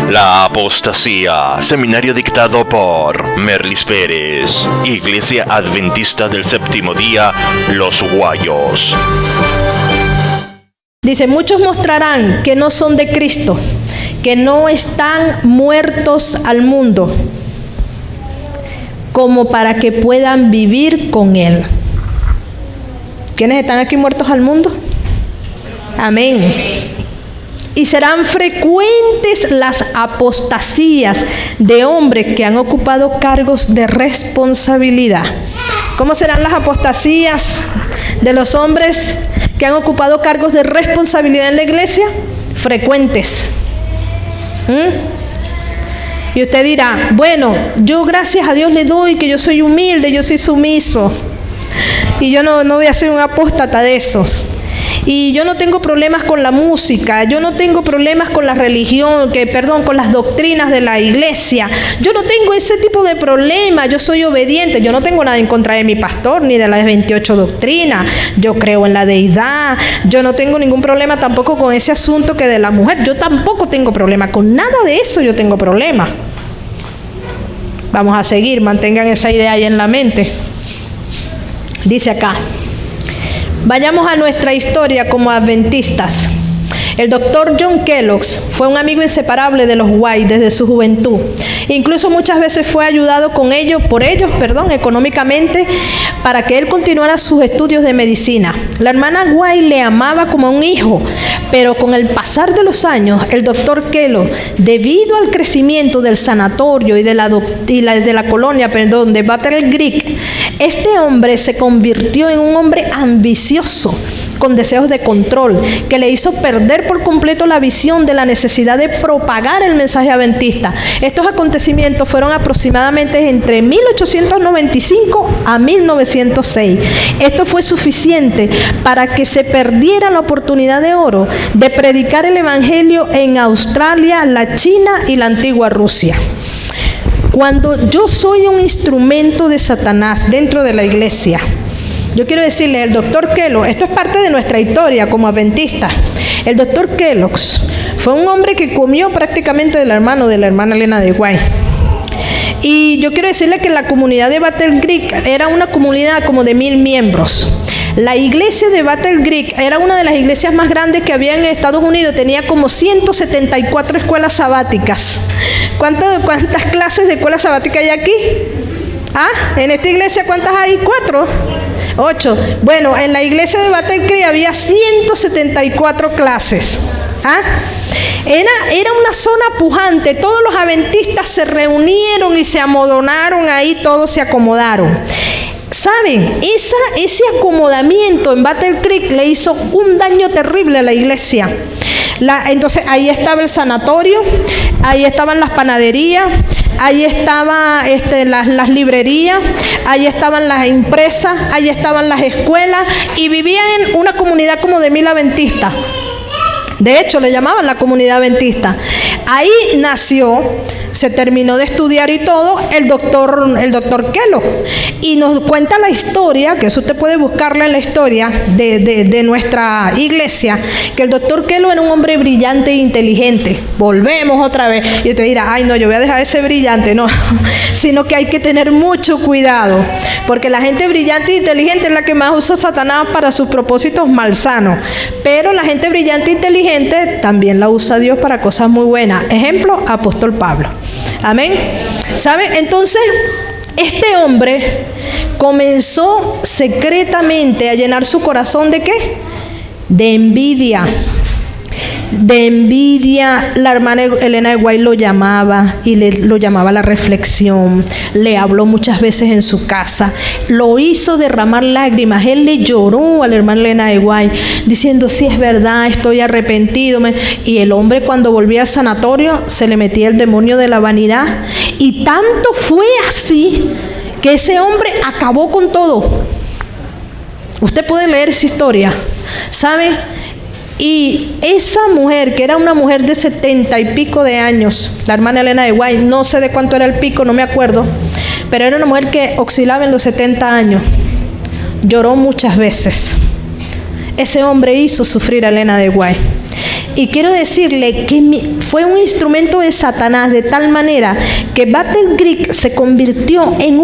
La apostasía, seminario dictado por Merlis Pérez, Iglesia Adventista del Séptimo Día, Los Guayos. Dice, muchos mostrarán que no son de Cristo, que no están muertos al mundo, como para que puedan vivir con Él. ¿Quiénes están aquí muertos al mundo? Amén. Y serán frecuentes las apostasías de hombres que han ocupado cargos de responsabilidad. ¿Cómo serán las apostasías de los hombres que han ocupado cargos de responsabilidad en la iglesia? Frecuentes. Y usted dirá, bueno, yo gracias a Dios le doy que yo soy humilde, yo soy sumiso. Y yo no voy a ser un apóstata de esos. Y yo no tengo problemas con la música, yo no tengo problemas con la religión, con las doctrinas de la iglesia. Yo no tengo ese tipo de problemas, yo soy obediente, yo no tengo nada en contra de mi pastor ni de las 28 doctrinas. Yo creo en la deidad, yo no tengo ningún problema tampoco con ese asunto que de la mujer. Yo tampoco tengo problema, con nada de eso yo tengo problema. Vamos a seguir, mantengan esa idea ahí en la mente. Dice acá. Vayamos a nuestra historia como adventistas. El doctor John Kellogg fue un amigo inseparable de los White desde su juventud. Incluso muchas veces fue ayudado por ellos, económicamente, para que él continuara sus estudios de medicina. La hermana White le amaba como a un hijo, pero con el pasar de los años, el doctor Kellogg, debido al crecimiento del sanatorio y de la colonia de Battle Creek, este hombre se convirtió en un hombre ambicioso, con deseos de control, que le hizo perder por completo la visión de la necesidad de propagar el mensaje adventista. Estos acontecimientos fueron aproximadamente entre 1895 a 1906. Esto fue suficiente para que se perdiera la oportunidad de oro de predicar el evangelio en Australia, la China y la antigua Rusia. Cuando yo soy un instrumento de Satanás dentro de la iglesia, yo quiero decirle, el doctor Kellogg, esto es parte de nuestra historia como adventista. El doctor Kellogg fue un hombre que comió prácticamente del hermano de la hermana Elena de White. Y yo quiero decirle que la comunidad de Battle Creek era una comunidad como de 1000 miembros. La iglesia de Battle Creek era una de las iglesias más grandes que había en Estados Unidos. Tenía como 174 escuelas sabáticas. ¿Cuántas clases de escuela sabática hay aquí? En esta iglesia, ¿cuántas hay? 4. 8. Bueno, en la iglesia de Battle Creek había 174 clases. Era una zona pujante. Todos los adventistas se reunieron y se amodonaron ahí, todos se acomodaron. ¿Saben? Ese acomodamiento en Battle Creek le hizo un daño terrible a la iglesia. Entonces ahí estaba el sanatorio, ahí estaban las panaderías, ahí estaban las librerías, ahí estaban las empresas, ahí estaban las escuelas, y vivían en una comunidad como de 1000 adventistas. De hecho, le llamaban la comunidad adventista. Ahí nació, se terminó de estudiar y todo, el doctor Kellogg. Y nos cuenta la historia, que eso usted puede buscarla en la historia de nuestra iglesia, que el doctor Kellogg era un hombre brillante e inteligente. Volvemos otra vez. Y usted dirá, ay no, yo voy a dejar ese brillante. No, sino que hay que tener mucho cuidado, porque la gente brillante e inteligente es la que más usa Satanás para sus propósitos malsanos. Pero la gente brillante e inteligente también la usa Dios para cosas muy buenas. Ejemplo, apóstol Pablo. Amén. ¿Sabe? Entonces, este hombre comenzó secretamente a llenar su corazón ¿de qué? De envidia. De envidia. La hermana Elena de White lo llamaba y lo llamaba a la reflexión. Le habló muchas veces en su casa. Lo hizo derramar lágrimas. Él le lloró a la hermana Elena de White diciendo, sí, es verdad, estoy arrepentido. Y el hombre, cuando volvía al sanatorio, se le metía el demonio de la vanidad. Y tanto fue así que ese hombre acabó con todo. Usted puede leer esa historia, ¿sabe? Y esa mujer, que era una mujer de 70 y pico de años, la hermana Elena de White, no sé de cuánto era el pico, no me acuerdo, pero era una mujer que oscilaba en los 70 años. Lloró muchas veces. Ese hombre hizo sufrir a Elena de White. Y quiero decirle que fue un instrumento de Satanás de tal manera que Battle Creek se convirtió en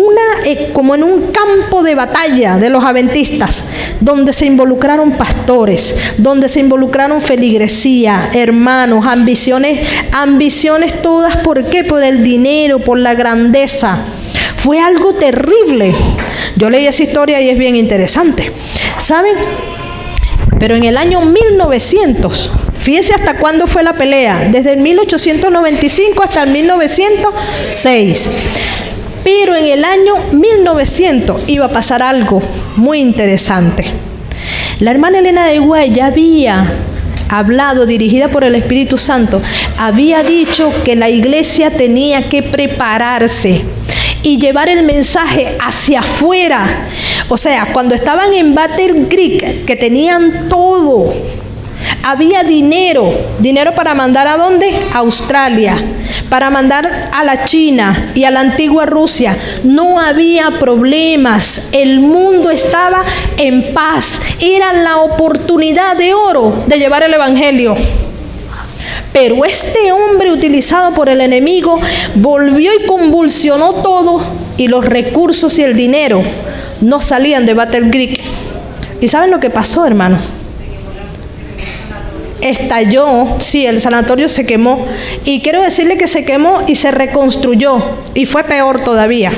como en un campo de batalla de los adventistas, donde se involucraron pastores, donde se involucraron feligresía, hermanos, ambiciones todas. ¿Por qué? Por el dinero, por la grandeza. Fue algo terrible. Yo leí esa historia y es bien interesante, ¿saben? Pero en el año 1900, fíjense hasta cuándo fue la pelea, desde el 1895 hasta el 1906. Pero en el año 1900 iba a pasar algo muy interesante. La hermana Elena de White ya había hablado, dirigida por el Espíritu Santo, había dicho que la iglesia tenía que prepararse y llevar el mensaje hacia afuera. O sea, cuando estaban en Battle Creek, que tenían todo, había dinero para mandar ¿a dónde? A Australia, para mandar a la China y a la antigua Rusia. No había problemas, el mundo estaba en paz, era la oportunidad de oro de llevar el evangelio. Pero este hombre, utilizado por el enemigo, volvió y convulsionó todo, y los recursos y el dinero no salían de Battle Creek. ¿Y saben lo que pasó, hermanos? Estalló, sí, el sanatorio se quemó, y quiero decirle que se quemó y se reconstruyó, y fue peor todavía.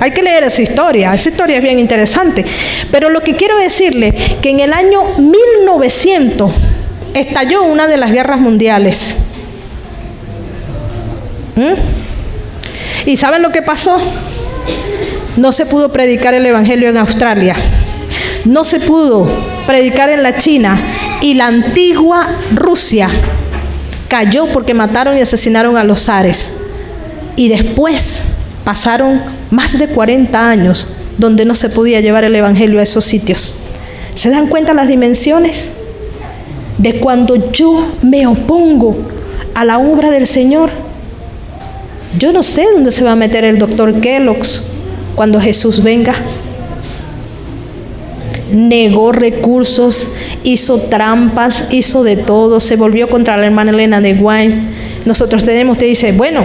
Hay que leer esa historia es bien interesante. Pero lo que quiero decirle, que en el año 1900 estalló una de las guerras mundiales. ¿Y saben lo que pasó? No se pudo predicar el evangelio en Australia, no se pudo predicar en la China, y la antigua Rusia cayó porque mataron y asesinaron a los zares. Y después pasaron más de 40 años donde no se podía llevar el evangelio a esos sitios. ¿Se dan cuenta las dimensiones de cuando yo me opongo a la obra del Señor? Yo no sé dónde se va a meter el doctor Kellogg's cuando Jesús venga. Negó recursos, hizo trampas, hizo de todo, se volvió contra la hermana Elena de White. Nosotros tenemos, te dice, bueno,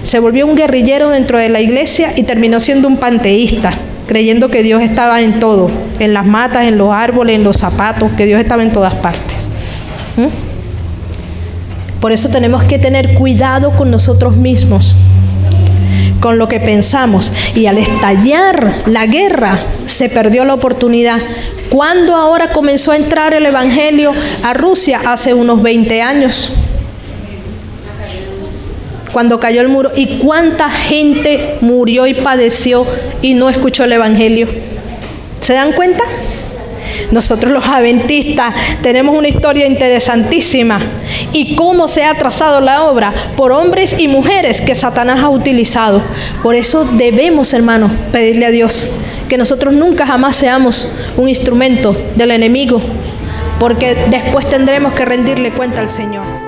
se volvió un guerrillero dentro de la iglesia y terminó siendo un panteísta, creyendo que Dios estaba en todo, en las matas, en los árboles, en los zapatos, que Dios estaba en todas partes. Por eso tenemos que tener cuidado con nosotros mismos, con lo que pensamos. Y al estallar la guerra, se perdió la oportunidad. ¿Cuándo ahora comenzó a entrar el evangelio a Rusia? Hace unos 20 años, cuando cayó el muro. ¿Y cuánta gente murió y padeció y no escuchó el evangelio? ¿Se dan cuenta? Nosotros los adventistas tenemos una historia interesantísima, y cómo se ha trazado la obra por hombres y mujeres que Satanás ha utilizado. Por eso debemos, hermanos, pedirle a Dios que nosotros nunca jamás seamos un instrumento del enemigo, porque después tendremos que rendirle cuenta al Señor.